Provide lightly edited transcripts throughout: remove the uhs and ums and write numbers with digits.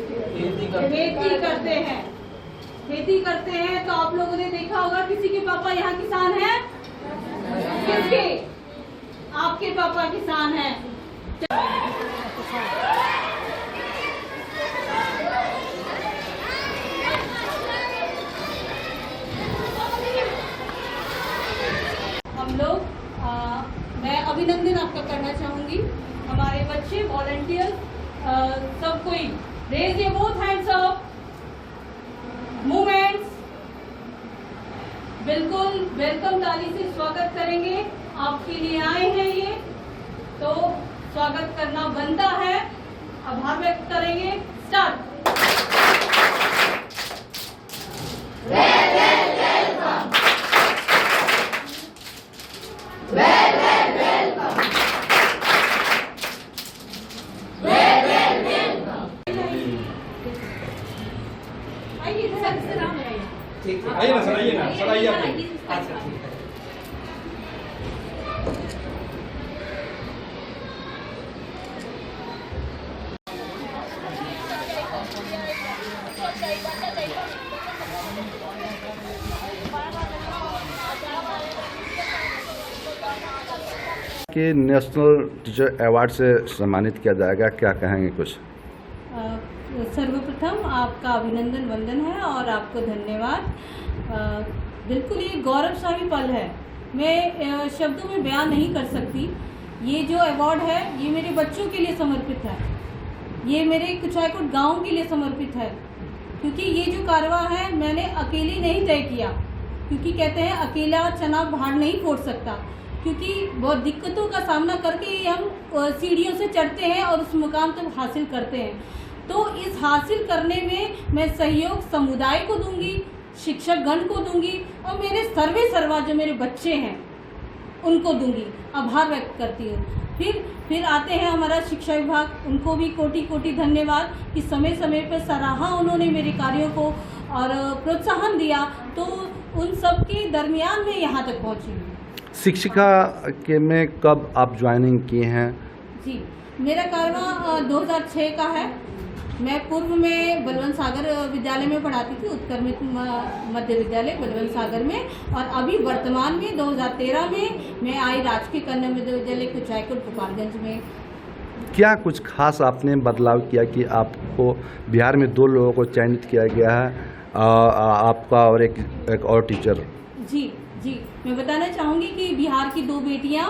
खेती करते हैं। खेती करते हैं तो आप लोगों ने देखा होगा किसी के पापा यहाँ किसान हैं? किसके? आपके पापा किसान हैं। हम लोग मैं अभिनंदन आपका करना चाहूंगी। हमारे बच्चे वॉलंटियर सब कोई raise your both hands up, movements, बिल्कुल वेलकम ताली से स्वागत करेंगे। आपके लिए आए हैं ये, तो स्वागत करना बनता है। आभार व्यक्त करेंगे। स्टार्ट। आइए ना सर, आइए आप। अच्छा ठीक है। कि नेशनल टीचर अवार्ड से सम्मानित किया जाएगा, क्या कहेंगे कुछ? सर्वप्रथम आपका अभिनंदन वंदन है और आपको धन्यवाद। बिल्कुल ये गौरवशाली पल है, मैं शब्दों में बयान नहीं कर सकती। ये जो अवार्ड है ये मेरे बच्चों के लिए समर्पित है, ये मेरे कुचायकोट गांव के लिए समर्पित है, क्योंकि ये जो कारवा है मैंने अकेले नहीं तय किया, क्योंकि कहते हैं अकेला चना भाड़ नहीं फोड़ सकता, क्योंकि बहुत दिक्कतों का सामना करके ही हम सीढ़ियों से चढ़ते हैं और उस मुकाम तक हासिल करते हैं। तो इस हासिल करने में मैं सहयोग समुदाय को दूंगी, शिक्षक गण को दूंगी और मेरे सर्वे सर्वा जो मेरे बच्चे हैं उनको दूंगी। आभार व्यक्त करती हूँ। फिर आते हैं हमारा शिक्षा विभाग, उनको भी कोटि कोटि धन्यवाद कि समय समय पर सराहा उन्होंने मेरे कार्यों को और प्रोत्साहन दिया, तो उन सब के दरमियान में यहाँ तक पहुँची हूँ। शिक्षिका के में कब आप ज्वाइनिंग किए हैं? जी, मेरा कारवा 2006 का है। मैं पूर्व में बलवंत सागर विद्यालय में पढ़ाती थी, उत्क्रमित मध्य विद्यालय बलवंत सागर में, और अभी वर्तमान में 2013 में मैं आई राजकीय कन्या मध्य विद्यालय कुचायकोट गोपालगंज में। क्या कुछ खास आपने बदलाव किया कि आपको बिहार में 2 लोगों को चयनित किया गया है, आपका और एक और टीचर? जी, मैं बताना चाहूँगी कि बिहार की 2 बेटियाँ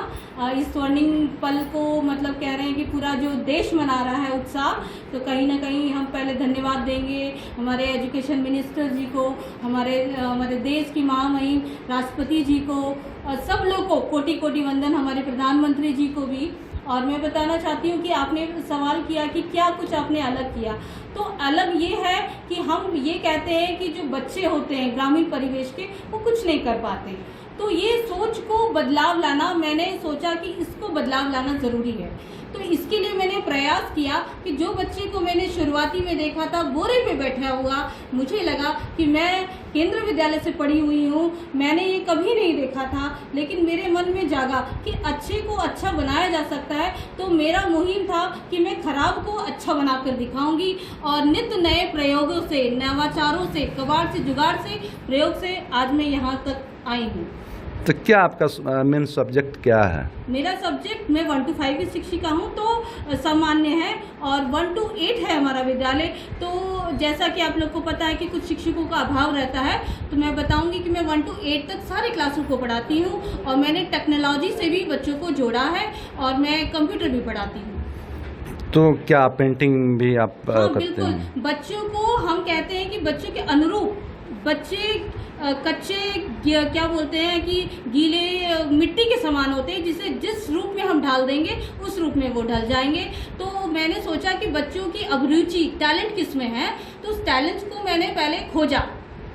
इस स्वर्णिम पल को मतलब कह रहे हैं कि पूरा जो देश मना रहा है उत्साह, तो कहीं ना कहीं हम पहले धन्यवाद देंगे हमारे एजुकेशन मिनिस्टर जी को, हमारे देश की महामहिम राष्ट्रपति जी को, और सब लोग को कोटि कोटि वंदन, हमारे प्रधानमंत्री जी को भी। और मैं बताना चाहती हूँ कि आपने सवाल किया कि क्या कुछ आपने अलग किया, तो अलग ये है कि हम ये कहते हैं कि जो बच्चे होते हैं ग्रामीण परिवेश के वो कुछ नहीं कर पाते, तो ये सोच को बदलाव लाना, मैंने सोचा कि इसको बदलाव लाना ज़रूरी है। तो इसके लिए मैंने प्रयास किया कि जो बच्चे को मैंने शुरुआती में देखा था बोरे पे बैठा हुआ, मुझे लगा कि मैं केंद्र विद्यालय से पढ़ी हुई हूँ, मैंने ये कभी नहीं देखा था, लेकिन मेरे मन में जागा कि अच्छे को अच्छा बनाया जा सकता है। तो मेरा मुहिम था कि मैं खराब को अच्छा बनाकर दिखाऊंगी और नित्य नए प्रयोगों से, नवाचारों से, कबाड़ से, जुगाड़ से, प्रयोग से आज मैं यहाँ तक आई हूँ। तो क्या आपका मेन सब्जेक्ट क्या है? मेरा सब्जेक्ट, मैं 1 to 5 की शिक्षिका हूँ, तो सामान्य है, और 1 to 8 है हमारा विद्यालय। तो जैसा कि आप लोग को पता है कि कुछ शिक्षकों का अभाव रहता है, तो मैं बताऊंगी कि मैं 1 to 8 तक सारे क्लासों को पढ़ाती हूँ, और मैंने टेक्नोलॉजी से भी बच्चों को जोड़ा है, और मैं कंप्यूटर भी पढ़ाती हूँ। तो क्या पेंटिंग भी आप करते बिल्कुल हैं? बच्चों को हम कहते हैं कि बच्चों के अनुरूप, बच्चे कच्चे क्या बोलते हैं कि गीले मिट्टी के समान होते हैं, जिसे जिस रूप में हम ढाल देंगे उस रूप में वो ढल जाएंगे। तो मैंने सोचा कि बच्चों की अभिरुचि, टैलेंट किस में है, तो उस टैलेंट को मैंने पहले खोजा,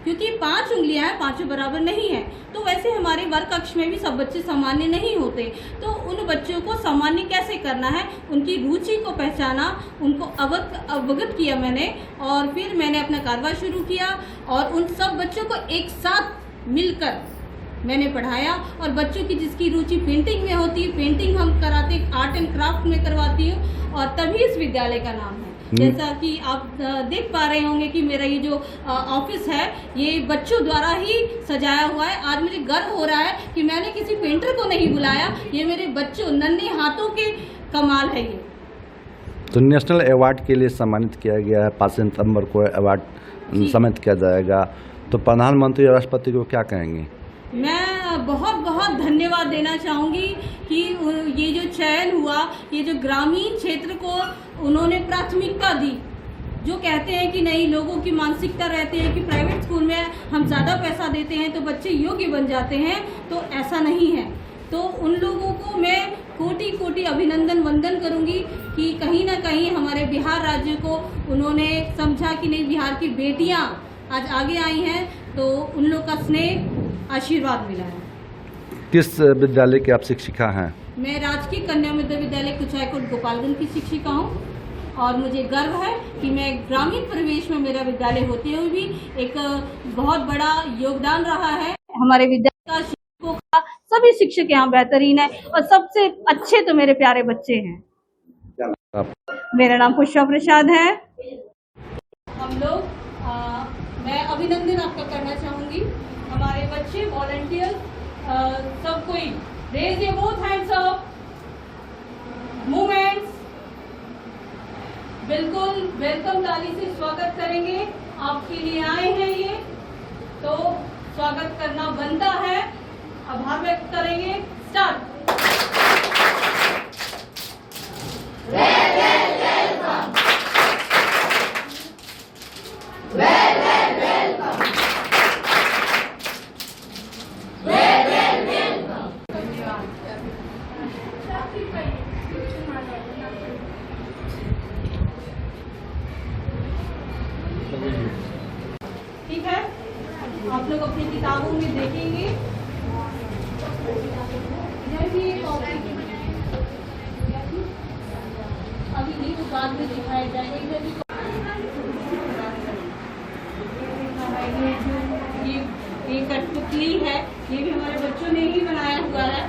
क्योंकि 5 उंगलियां हैं, 5 बराबर नहीं है। तो वैसे हमारे वर्ग कक्ष में भी सब बच्चे सामान्य नहीं होते, तो उन बच्चों को सामान्य कैसे करना है, उनकी रुचि को पहचाना, उनको अवगत किया मैंने, और फिर मैंने अपना कारवा शुरू किया और उन सब बच्चों को एक साथ मिलकर मैंने पढ़ाया। और बच्चों की जिसकी रुचि पेंटिंग में होती है, पेंटिंग हम कराते, आर्ट एंड क्राफ्ट में करवाती हूँ, और तभी इस विद्यालय का नाम है। जैसा कि आप देख पा रहे होंगे कि मेरा ये जो ऑफिस है ये बच्चों द्वारा ही सजाया हुआ है। आज मुझे गर्व हो रहा है कि मैंने किसी पेंटर को नहीं बुलाया, ये मेरे बच्चों नन्हे हाथों के कमाल है ये। तो नेशनल अवार्ड के लिए सम्मानित किया गया है, 5 सितंबर को अवार्ड सम्मानित किया जाएगा, तो प्रधानमंत्री और राष्ट्रपति को क्या कहेंगे? मैं बहुत बहुत धन्यवाद देना चाहूँगी कि ये जो चयन हुआ, ये जो ग्रामीण क्षेत्र को उन्होंने प्राथमिकता दी। जो कहते हैं कि नहीं, लोगों की मानसिकता रहती है कि प्राइवेट स्कूल में हम ज़्यादा पैसा देते हैं तो बच्चे योग्य बन जाते हैं, तो ऐसा नहीं है। तो उन लोगों को मैं कोटि कोटि अभिनंदन वंदन करूंगी कि कहीं ना कहीं हमारे बिहार राज्य को उन्होंने समझा कि नहीं, बिहार की बेटियां आज आगे आई हैं, तो उन लोग का स्नेह आशीर्वाद मिला है। किस विद्यालय के आप शिक्षिका हैं? मैं राजकीय कन्या मध्य विद्यालय कुचायकोट गोपालगंज की शिक्षिका हूँ और मुझे गर्व है कि मैं ग्रामीण परिवेश में मेरा विद्यालय होते हुए भी एक बहुत बड़ा योगदान रहा है। हमारे विद्यालय का, शिक्षकों का, सभी शिक्षक यहाँ बेहतरीन है और सबसे अच्छे तो मेरे प्यारे बच्चे हैं। मेरा नाम पुष्पा प्रसाद है। हम लोग मैं अभिनंदन आपका करना चाहूँगी। हमारे बच्चे वॉलंटियर सब कोई raise your both hands up, movements, बिल्कुल वेलकम ताली से स्वागत करेंगे। आपके लिए आए हैं ये, तो स्वागत करना बनता है। आभार व्यक्त करेंगे। स्टार्ट। ठीक है, आप लोग अपनी किताबों में देखेंगे। अभी नहीं तो बाद में दिखाया जाएगा। ये कठपुतली है, ये भी हमारे बच्चों ने ही बनाया हुआ है।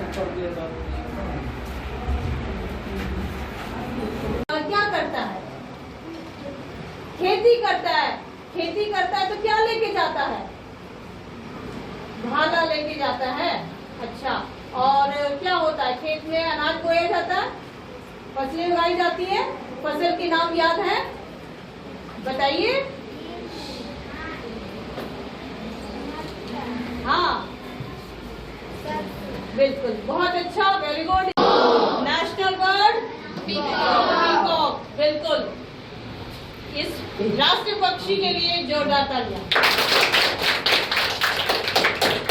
और क्या करता है? खेती करता है। खेती करता है तो क्या लेके जाता है? भाला लेके जाता है। अच्छा, और क्या होता है? खेत में अनाज बोया जाता है, फसलें उगाई जाती है। फसल के नाम याद है? बताइए। हाँ, बिल्कुल, बहुत अच्छा, very good. National bird peacock, बिल्कुल। इस राष्ट्रीय पक्षी के लिए जोरदार तालियां।